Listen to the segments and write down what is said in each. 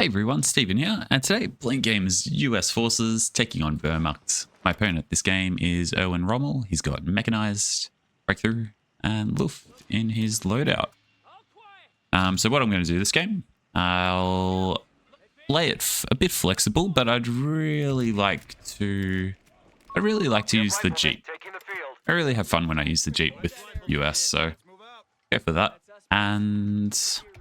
Hey everyone, Stephen here, and today playing games US Forces taking on Wehrmacht. My opponent this game is Erwin Rommel. He's got Mechanized, Breakthrough, and Luft in his loadout. So what I'm going to do this game, I'll play it a bit flexible, but I'd really like to use the Jeep. I really have fun when I use the Jeep with US, so go for that. And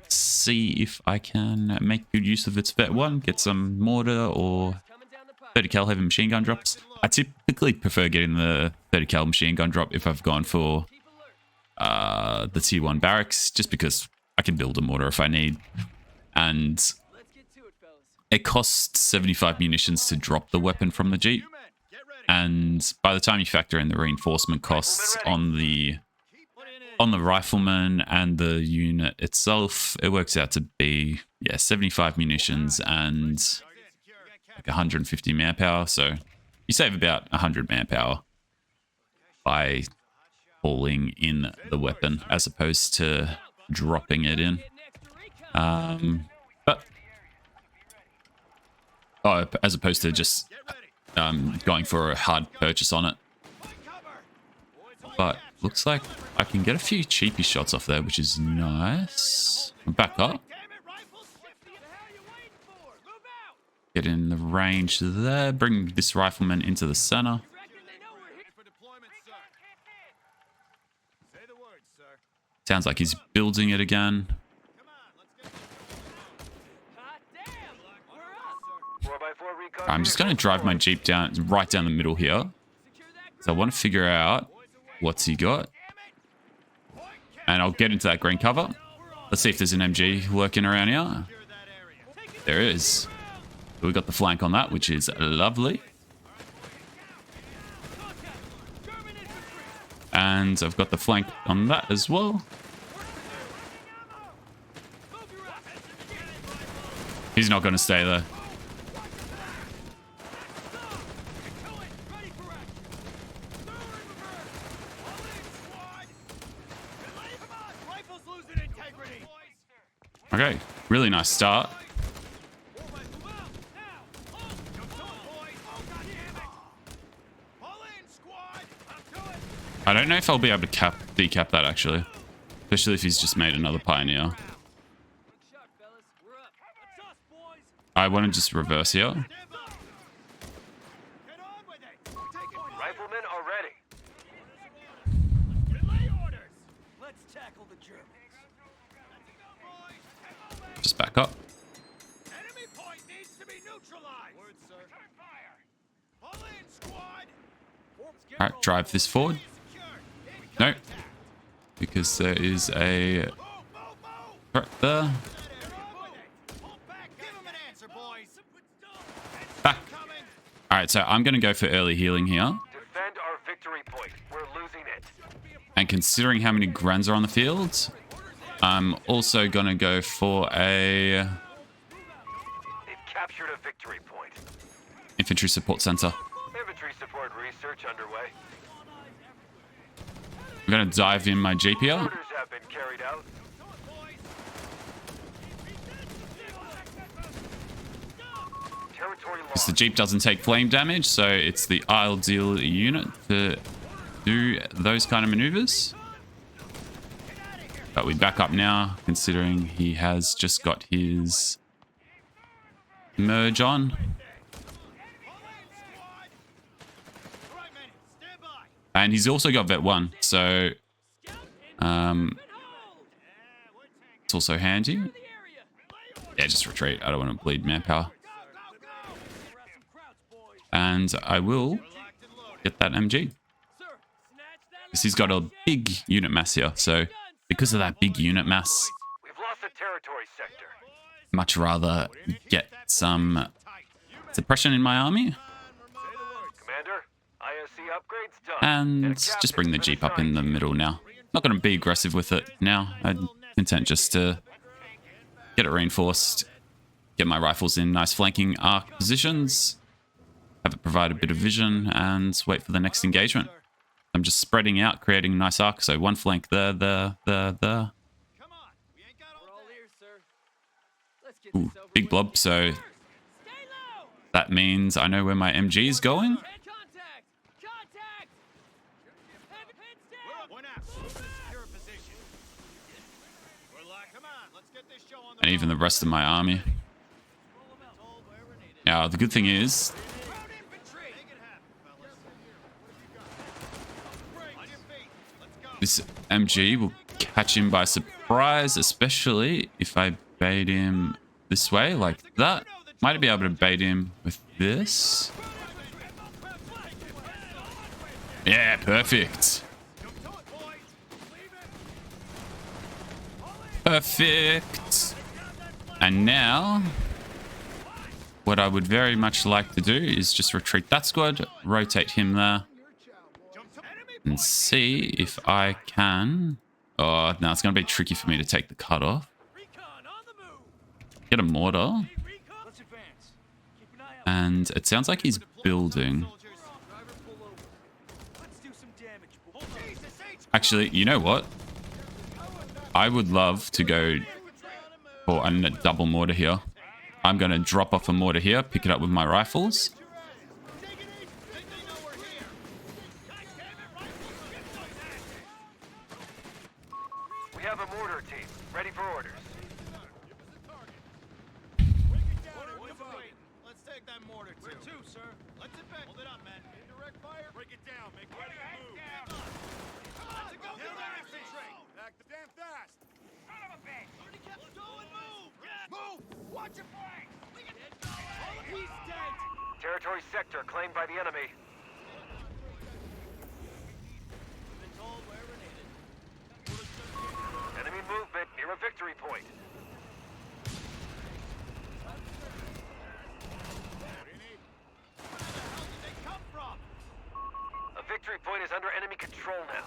see if I can make good use of its Vet 1, get some mortar or 30 cal heavy machine gun drops. I typically prefer getting the 30 cal machine gun drop if I've gone for the tier 1 barracks, just because I can build a mortar if I need. And it costs 75 munitions to drop the weapon from the Jeep. And by the time you factor in the reinforcement costs on the rifleman and the unit itself, it works out to be 75 munitions and like 150 manpower. So you save about 100 manpower by hauling in the weapon as opposed to dropping it in. As opposed to just going for a hard purchase on it. But looks like I can get a few cheapy shots off there, which is nice. Back up. Get in the range there. Bring this rifleman into the center. Sounds like he's building it again. I'm just going to drive my Jeep right down the middle here. So I want to figure out what's he got. And I'll get into that green cover. Let's see if there's an MG lurking around here. There is. We got the flank on that, which is lovely. And I've got the flank on that as well. He's not going to stay there. Okay, really nice start. I don't know if I'll be able to decap that actually. Especially if he's just made another pioneer. I want to just reverse here. Riflemen are ready. Let's tackle the Germans. Just back up. Enemy point needs to be neutralized. Word, sir. Pull in, squad. Alright, drive this forward. No. Because there is a threat there. Back. Alright, so I'm going to go for early healing here. Defend our victory point. We're losing it. And considering how many grunts are on the field, I'm also going to go for a They've captured a victory point. infantry support center. Infantry support research underway. I'm going to dive in my Jeep here. Orders have been carried out. Territory Because lost. the Jeep doesn't take flame damage, so it's the ideal unit to do those kind of maneuvers. But we back up now, considering he has just got his merge on. And he's also got Vet 1, so it's also handy. Yeah, just retreat. I don't want to bleed manpower. And I will get that MG. Because he's got a big unit mass here, so because of that big unit mass, We've lost the territory sector. much rather get some suppression in my army. Commander, ISC upgrades done. And just bring the Jeep up in the middle now. Not going to be aggressive with it now. I'm content just to get it reinforced, get my rifles in nice flanking arc positions, have it provide a bit of vision, and wait for the next engagement. I'm just spreading out, creating a nice arc. So one flank there. Ooh, big blob, so Stay low! that means I know where my MG is going. Contact! Contact! Heads down! Point out. Secure position. We're locked. Come on, let's get this show on the And even the rest of my army. Now, the good thing is, road infantry. Make it happen, fellas. On your feet. Let's go. this MG will catch him by surprise, especially if I bait him this way, like that. Might be able to bait him with this. Yeah, perfect. Perfect. And now, what I would very much like to do is just retreat that squad, rotate him there, and see if I can... Oh, no, it's going to be tricky for me to take the cut off. Get a mortar. And it sounds like he's building. Actually, you know what? I would love to go for a double mortar here. I'm going to drop off a mortar here, pick it up with my rifles. We have a mortar team, ready for orders. Let's take that mortar too. Where to, sir? Let's advance. Hold it up, man. Indirect fire. Break it down. Make ready to move. Let's go. Kill that infantry. Act damn fast. Son of a bitch. Let's go and move. Move. Watch your flank. He's dead. Territory sector claimed by the enemy. Been told where we're needed. Enemy movement near a victory point. A victory point is under enemy control now.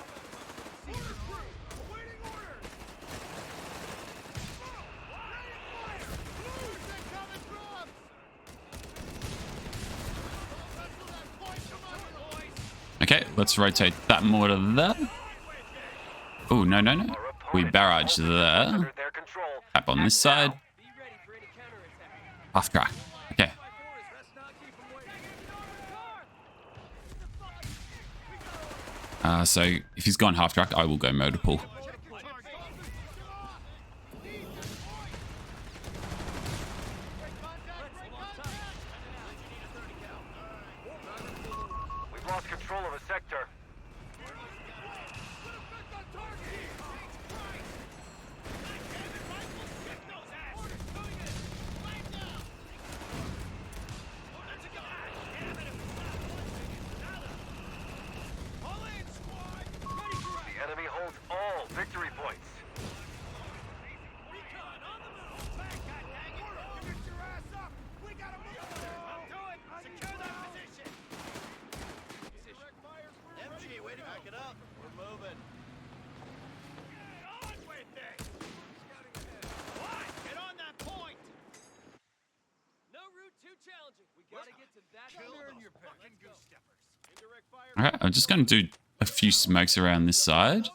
Okay, let's rotate that mortar there. Oh, no, no, no. We barrage there. Under their control. Tap on this side. Half track. Okay. So if he's gone half track, I will go motor pool. We've lost control of a sector. The enemy holds all victory points. MG, wait to back it up. We're moving. Get on with this. What? Get on that point. No route too challenging. We gotta get to that. Kill your fucking goose steppers. Indirect fire. Alright, I'm just going to do a few smokes around this side.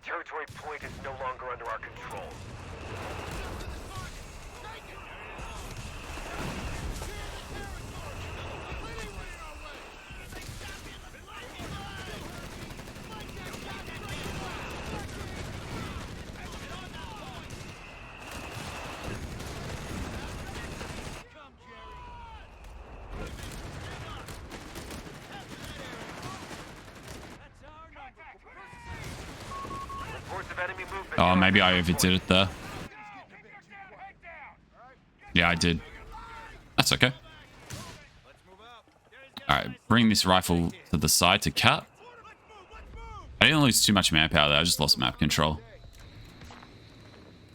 Territory point is no longer under our control. Reports of enemy movement. Oh, maybe I overdid it there. Yeah, I did. That's okay. Alright, bring this rifle to the side to cap. I didn't lose too much manpower there, I just lost map control.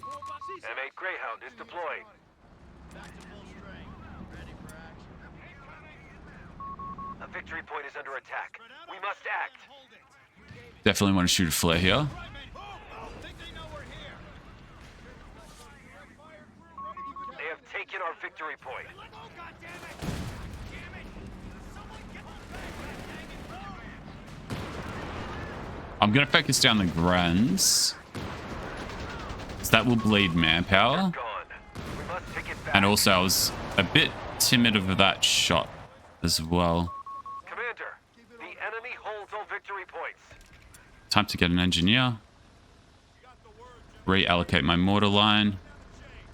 M8 Greyhound is deploying. A victory point is under attack. We must act. Definitely want to shoot a flare here. They have taken our victory point. I'm going to focus down the Grands. So that will bleed manpower. Gone. And also, I was a bit timid of that shot as well. Commander, the enemy holds all victory points. Time to get an engineer. Reallocate my mortar line.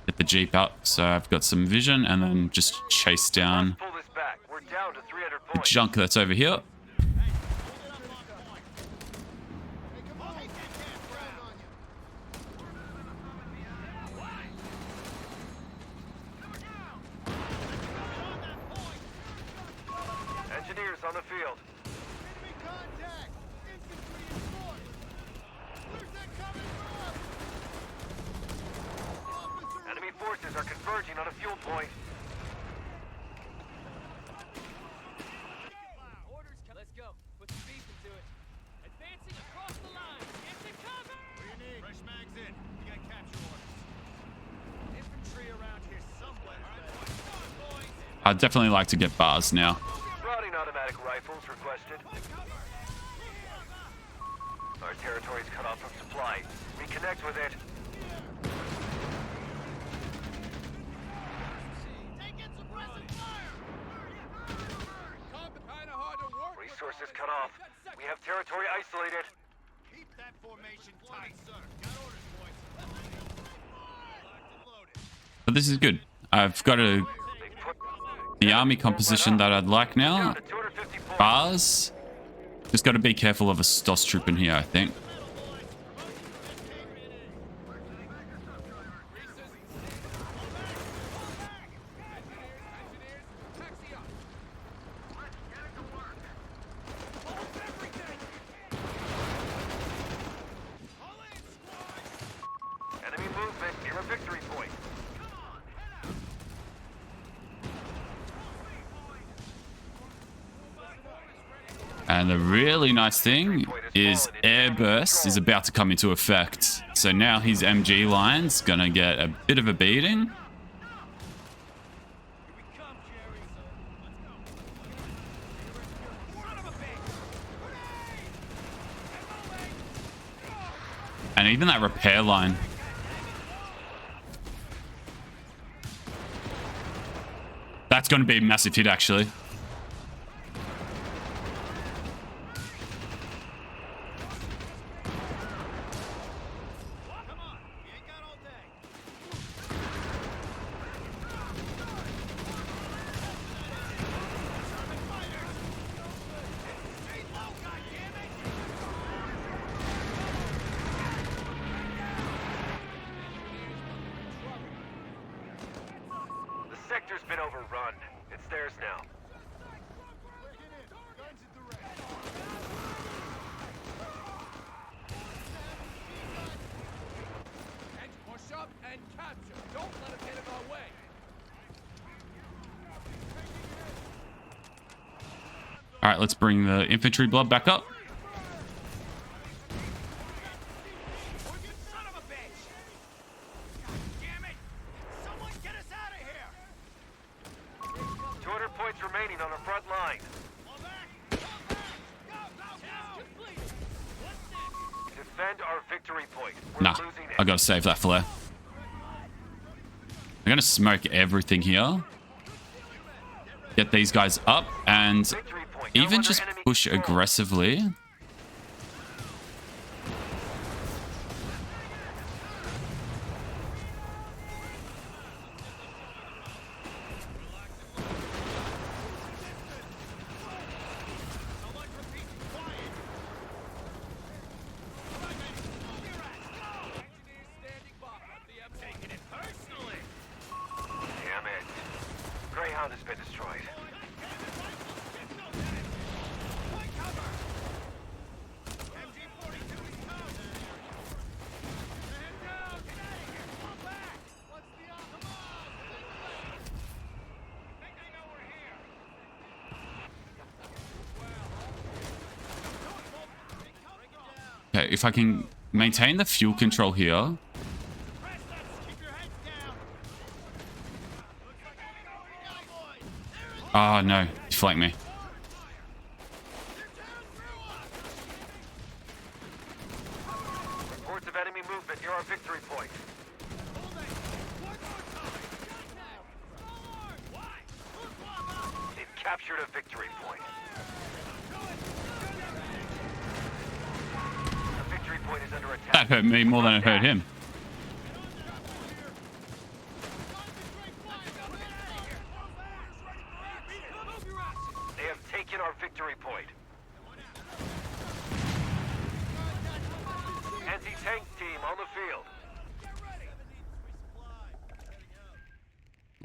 Get the Jeep up so I've got some vision, and then just chase down Pull this back. We're down to 300 the points. junk that's over here. Engineers on the field. Enemy contact! Infantry in force! Where's that coming from? Officer, Enemy forces are converging on a fuel point. Orders, let's go. Put some beef into it. Advancing across the line. Get to cover! what do you need? Fresh mags in. You got capture orders. Infantry around here somewhere. All right, boys. I'd definitely like to get bars now. Routing automatic rifles requested. Our territory's cut off from supply. Reconnect with it. Take in suppressive fire! Kinda hard to work with. Resources cut off. We have territory isolated. Keep that formation tight, sir. Got orders, boys. Locked and loaded. But this is good. I've got They put the army composition that I'd like now. down to 250 points. Bars. Just got to be careful of a Stoss troop in here, I think. Enemy movement near a victory point. And the really nice thing is air burst is about to come into effect. So now his MG line's gonna get a bit of a beating. And even that repair line. That's gonna be a massive hit, actually. Come on, you ain't got all day. Stay low, goddammit! The sector's been overrun. It's theirs now. Get in. Guns at the ready. And push up and capture. Don't let him get in our way. All right, let's bring the infantry blood back up. Son of a bitch! Damn it! Someone get us out of here! 200 points remaining on the front line. Fall back! Fall back! Go! Defend our victory point. We're Nah, losing it. I gotta save that flare. I'm gonna smoke everything here. Get these guys up and Victory point. Now even under just enemy push control. aggressively. Standing by. The M taking it. Personally! Damn it. Greyhound has been destroyed. MG-42 is coming! Stand down! Get out of here! Fall back! What's the up? Come on! Think they know we're here! Okay, if I can maintain the fuel control here. Press that! Keep your heads down! Looks like we're going down, boys! There is Oh no, he flanked me. Reports of enemy movement near our victory point. a victory point. The victory point is under attack. That hurt me more than it hurt him. They have taken our victory point. Anti-tank team on the field.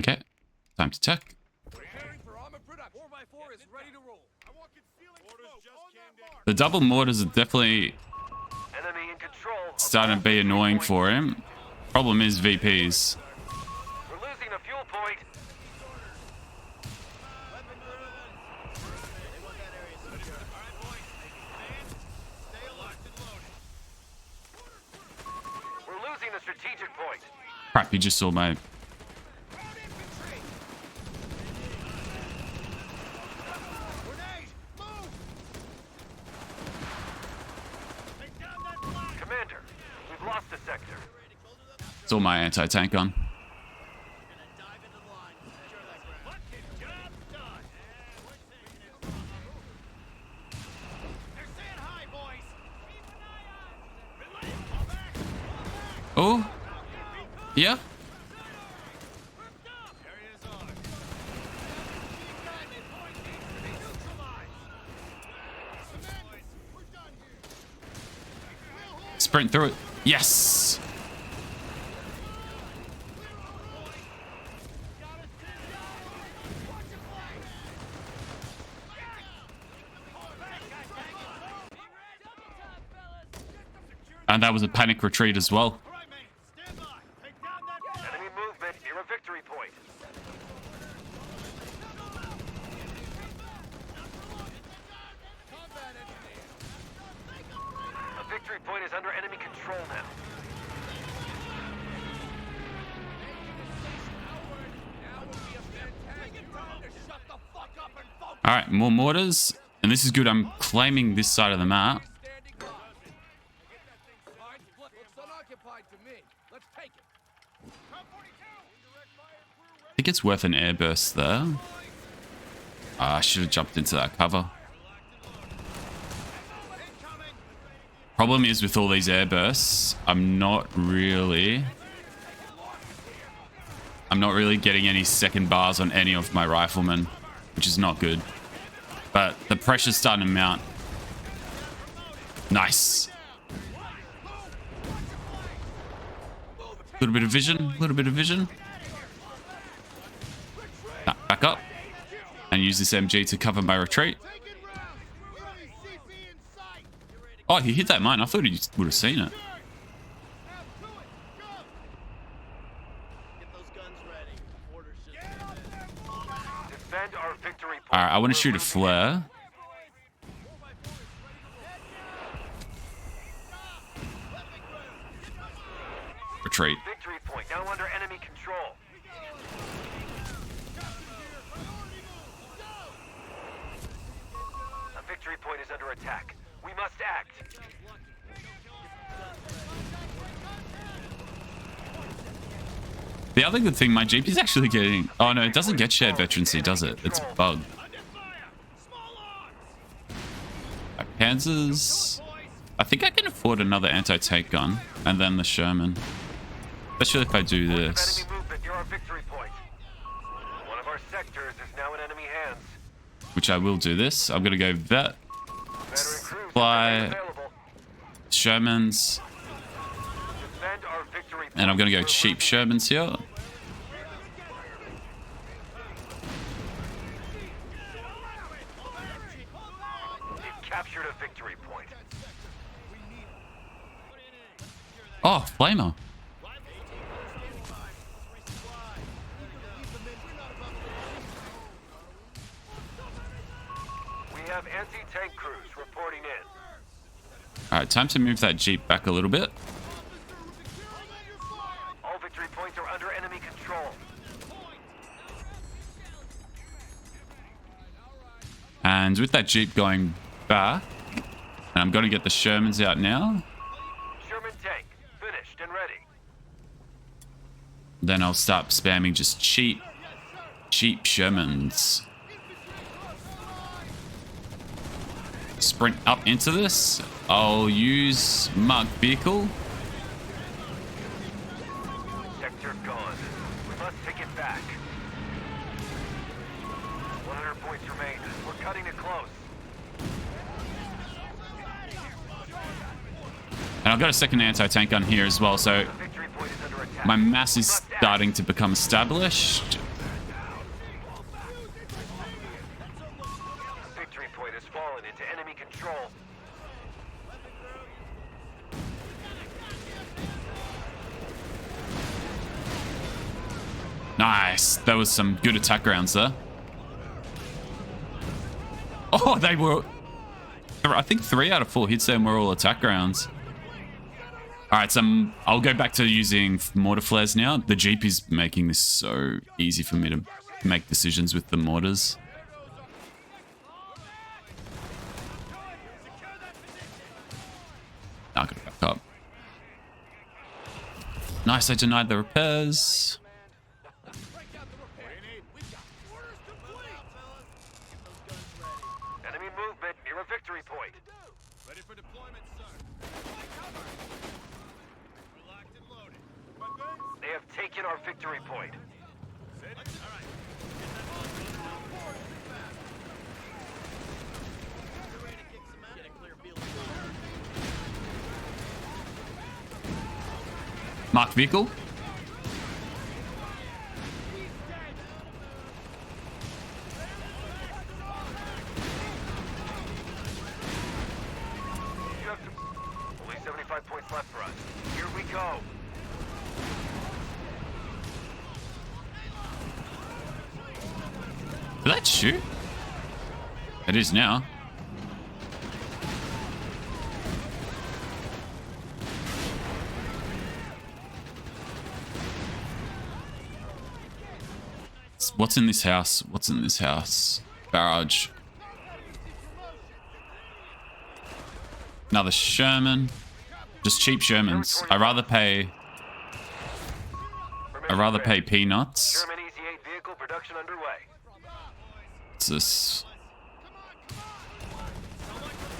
Okay, time to attack. Preparing for armor production. 4x4 is ready to roll. I want concealing smoke on that mark. The double mortars are definitely Enemy in control. of starting to all be victory annoying points. for him. Problem is VPs. We're losing a fuel point. We're losing a strategic point. Crap, you just saw my... Commander, we've lost a sector. Saw my anti-tank gun. Oh, yeah. Sprint through it. Yes. And that was a panic retreat as well. Enemy movement near a victory point. A victory point is under enemy control now. All right, more mortars. And this is good. I'm claiming this side of the map. I think it's worth an airburst there. I should have jumped into that cover. Problem is with all these airbursts, I'm not really getting any second bars on any of my riflemen, which is not good. But the pressure's starting to mount. Nice. Little bit of vision. Back up. And use this MG to cover my retreat. Oh, he hit that mine. I thought he would have seen it. Defend our victory point. Alright, I want to shoot a flare. Retreat. Victory point now under enemy control. A victory point is under attack. We must act. The other good thing, my Jeep is actually getting... Oh no, it doesn't get shared veterancy, does it? It's bugged. Panzers... I think I can afford another anti-tank gun. And then the Sherman. Especially if I do this. Enemy movement near our victory point. One of our sectors is now in enemy hands. Which I will do this. I'm going to go vet. Veteran crews Fly. available. Shermans. Defend our victory point. And I'm going to go cheap Shermans here. We've captured a victory point. Oh, Flamer. We have anti-tank crews reporting in. Alright, time to move that Jeep back a little bit. All victory points are under enemy control. And with that Jeep going back, and I'm going to get the Shermans out now. Sherman tank finished and ready. Then I'll start spamming just cheap Shermans. sprint up into this. I'll use marked vehicle. Sector gone. We must take it back. 100 points remain. We're cutting it close. And I've got a second anti-tank gun here as well, so Victory point is under attack. my mass is starting to become established. Victory point has fallen into enemy control. Nice. That was some good attack rounds there. Oh, they were... I think 3 out of 4 hits there were all attack rounds. Alright, so I'll go back to using mortar flares now. The Jeep is making this so easy for me to make decisions with the mortars. I gotta back up. Nice, I denied the repairs. Enemy movement near a victory point. Ready for deployment, sir. Locked and loaded. They have taken our victory point. All right. Marked vehicle. You have to... Only 75 points left for us. Here we go. Did that shoot? It is now. What's in this house? What's in this house? Barrage. Another Sherman. Just cheap Shermans. I'd rather pay peanuts. German EZ-8 vehicle production underway. What's this?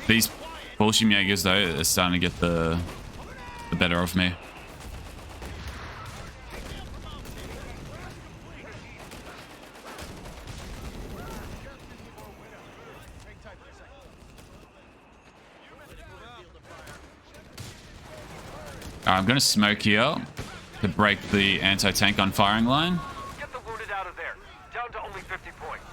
These Bolshevik though are starting to get the better of me. I'm going to smoke here to break the anti-tank on firing line. Get the wounded out of there. Down to only 50 points.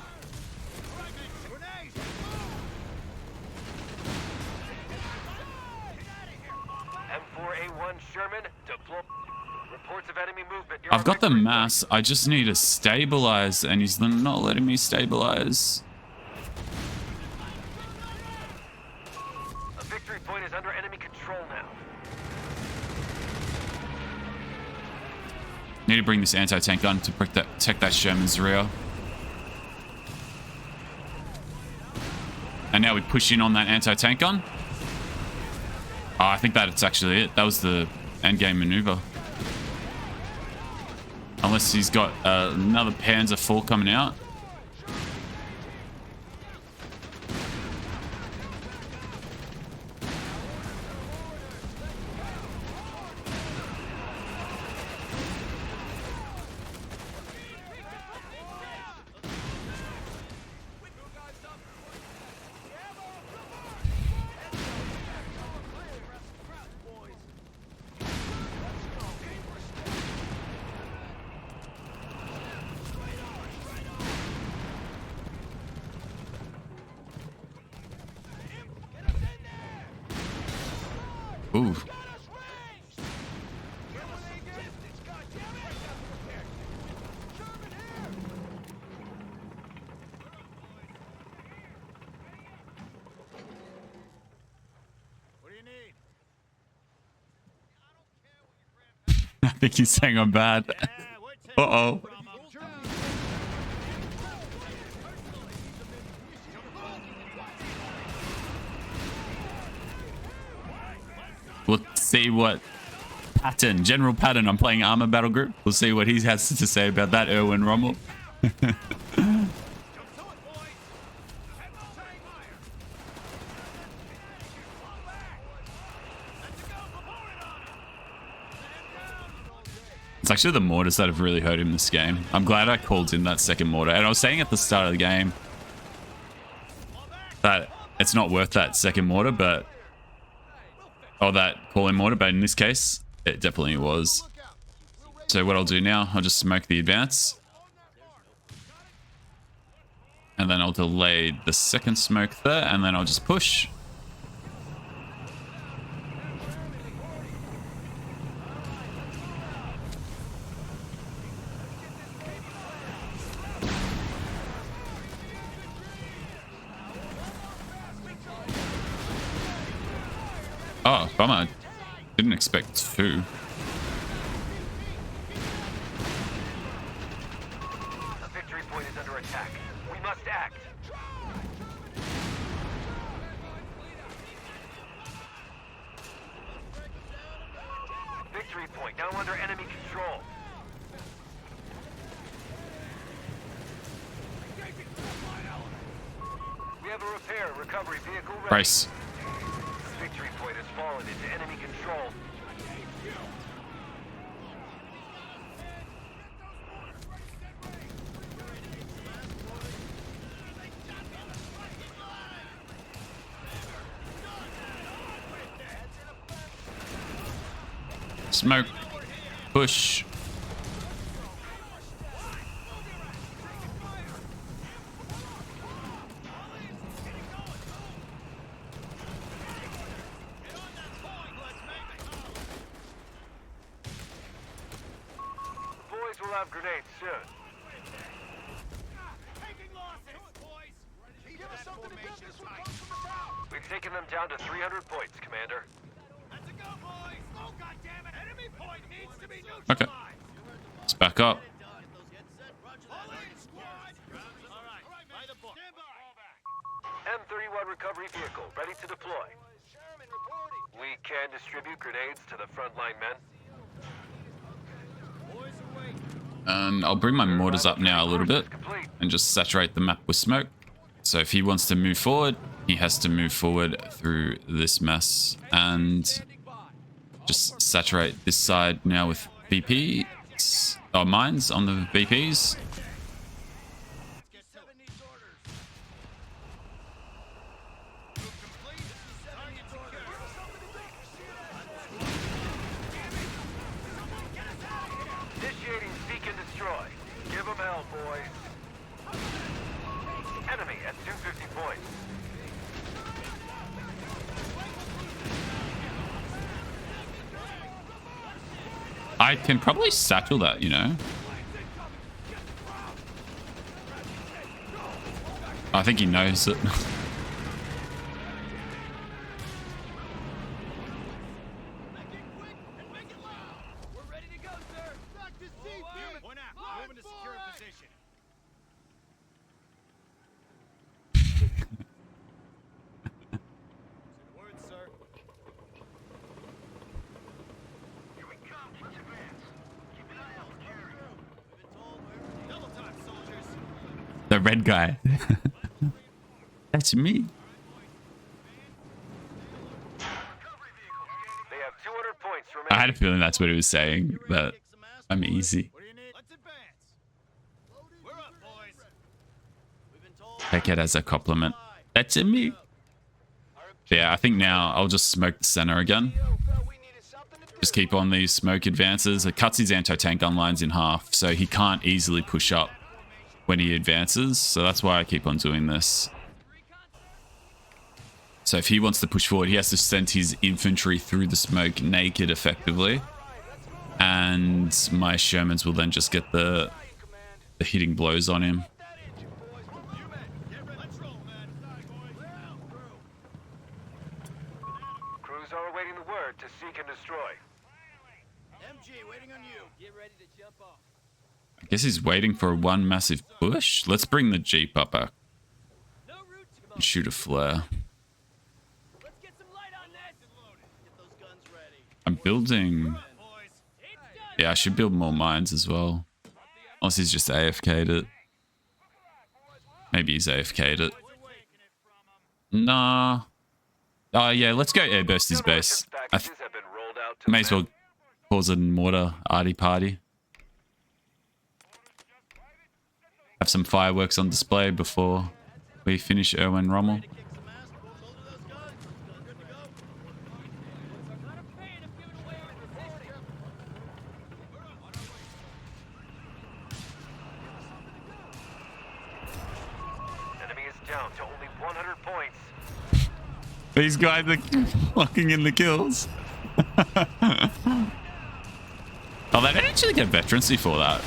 M4A1 Sherman, deploy. Reports of enemy movement. I've got the mass. I just need to stabilize, and he's not letting me stabilize. A victory point is under enemy control now. Need to bring this anti-tank gun to protect that Sherman's rear. And now we push in on that anti-tank gun. Oh, I think that's actually it. That was the endgame maneuver. Unless he's got another Panzer IV coming out. Ooh. What do you need? I think he's saying I'm bad. Uh-oh. We'll see what Patton, General Patton, I'm playing Armour Battlegroup. We'll see what he has to say about that, Erwin Rommel. actually the mortars that have really hurt him this game. I'm glad I called in that second mortar. And I was saying at the start of the game that it's not worth that second mortar, but... or that call-in mortar, but in this case, it definitely was. So what I'll do now, I'll just smoke the advance. And then I'll delay the second smoke there, and then I'll just push. Oh, bummer. Didn't expect two. A victory point is under attack. We must act. Victory point now under enemy control. We have a repair and recovery vehicle ready. Price. Victory point has fallen into enemy control. Smoke. Push. Boys will have grenades soon. Taking losses, boys. Give us something to get this one close from the south. We've taken them down to 300 points, Commander. Let's go, boys. Oh, goddammit. Enemy point needs to be Okay. neutralized. Let's back up. All in, squad. All right, by the book. Stand by. M31 recovery vehicle ready to deploy. Sherman reporting. We can distribute grenades to the frontline men. Boys away. And I'll bring my mortars up now a little bit Complete. and just saturate the map with smoke. So if he wants to move forward, he has to move forward through this mess and just saturate this side now with BPs, or mines on the BPs. Get 7 needs orders. Move complete. 7 needs orders. Give us something to do. Get us out of here. Initiating seek and destroy. Give them hell, boys. Enemy at 250 points. I can probably satchel that, you know. I think he knows it. Make it quick and make it loud. We're ready to go, sir. Back to CP. Point out. Moving to secure position. Word, sir. Here we come. Let's advance. Keep an eye out for Jerry. We've been told we're double time, soldiers. The red guy. That's me. They have 200 points I remaining. had a feeling that's what he was saying, but I'm easy. What do you need? Let's advance. We're up, boys. We've been told. Take it as a compliment. That's me. Yeah, I think now I'll just smoke the center again. Just keep on these smoke advances. It cuts his anti-tank gun lines in half, so he can't easily push up when he advances. So that's why I keep on doing this. So if he wants to push forward, he has to send his infantry through the smoke naked effectively. And my Shermans will then just get the hitting blows on him. Crews are awaiting the word to seek and destroy. MG, waiting on you. Get ready to jump off. I guess he's waiting for one massive push. Let's bring the Jeep up No roots. Come on. and shoot a flare. Let's get some light on this. Get those guns ready. I'm building... Boys. It's done. Yeah, I should build more mines as well. Unless he's just AFK'd it. Maybe he's AFK'd it. Nah. Oh yeah, let's go airburst his base. Demolitions packages have been rolled out to May as men. well cause a mortar arty party. Have some fireworks on display before we finish Erwin Rommel. Kick some ass, pull both of those guns. Good to go. Not a fan of giving away our position. Enemy is down to only 100 points. These guys are locking in the kills. Oh, they didn't actually get veterancy for that.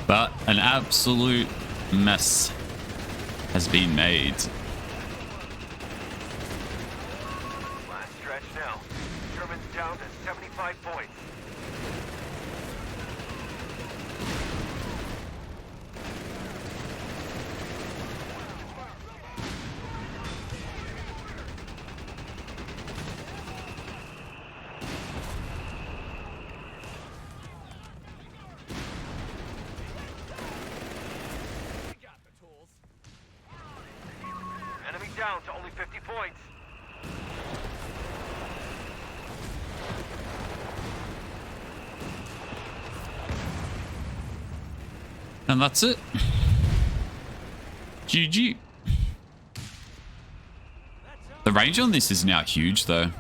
But an absolute mess has been made. Last stretch now. Germans down to 75 points. We got the tools. Enemy down to only 50 points. And that's it. GG. The range on this is now huge, though.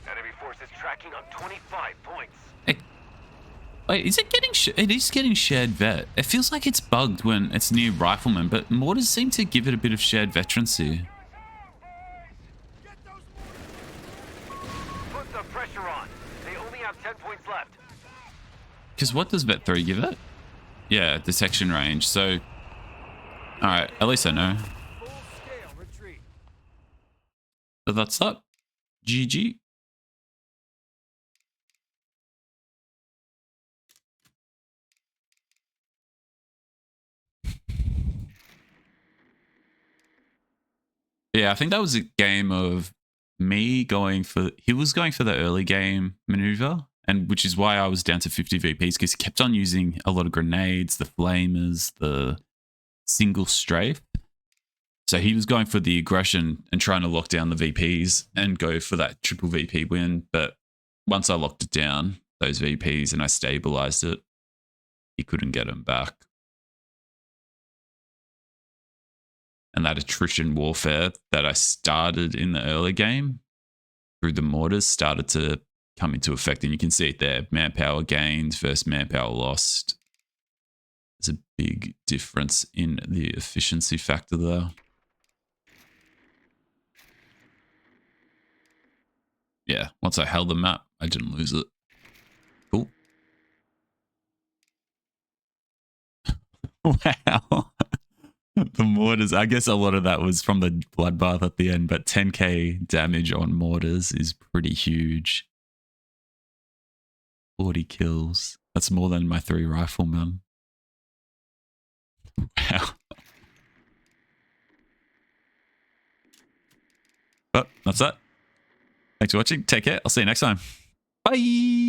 Enemy forces tracking on 25 points. Wait, is it getting? It is getting shared vet. It feels like it's bugged when it's near riflemen, but mortars seem to give it a bit of shared veterancy. Put the pressure on. They only have 10 points left. Because what does vet 3 give it? Yeah, detection range. So, all right, at least I know. Full scale retreat. So that's up. GG. Yeah, I think that was a game of me going for... He was going for the early game maneuver, and which is why I was down to 50 VPs, because he kept on using a lot of grenades, the flamers, the single strafe. So he was going for the aggression and trying to lock down the VPs and go for that triple VP win. But once I locked it down, those VPs, and I stabilized it, he couldn't get them back. And that attrition warfare that I started in the early game through the mortars started to come into effect. And you can see it there. Manpower gained versus manpower lost. There's a big difference in the efficiency factor there. Yeah, once I held the map, I didn't lose it. Cool. Wow. The mortars, I guess a lot of that was from the bloodbath at the end, but 10k damage on mortars is pretty huge. 40 kills. That's more than my 3 riflemen. Wow. But that's it. Thanks for watching. Take care. I'll see you next time. Bye.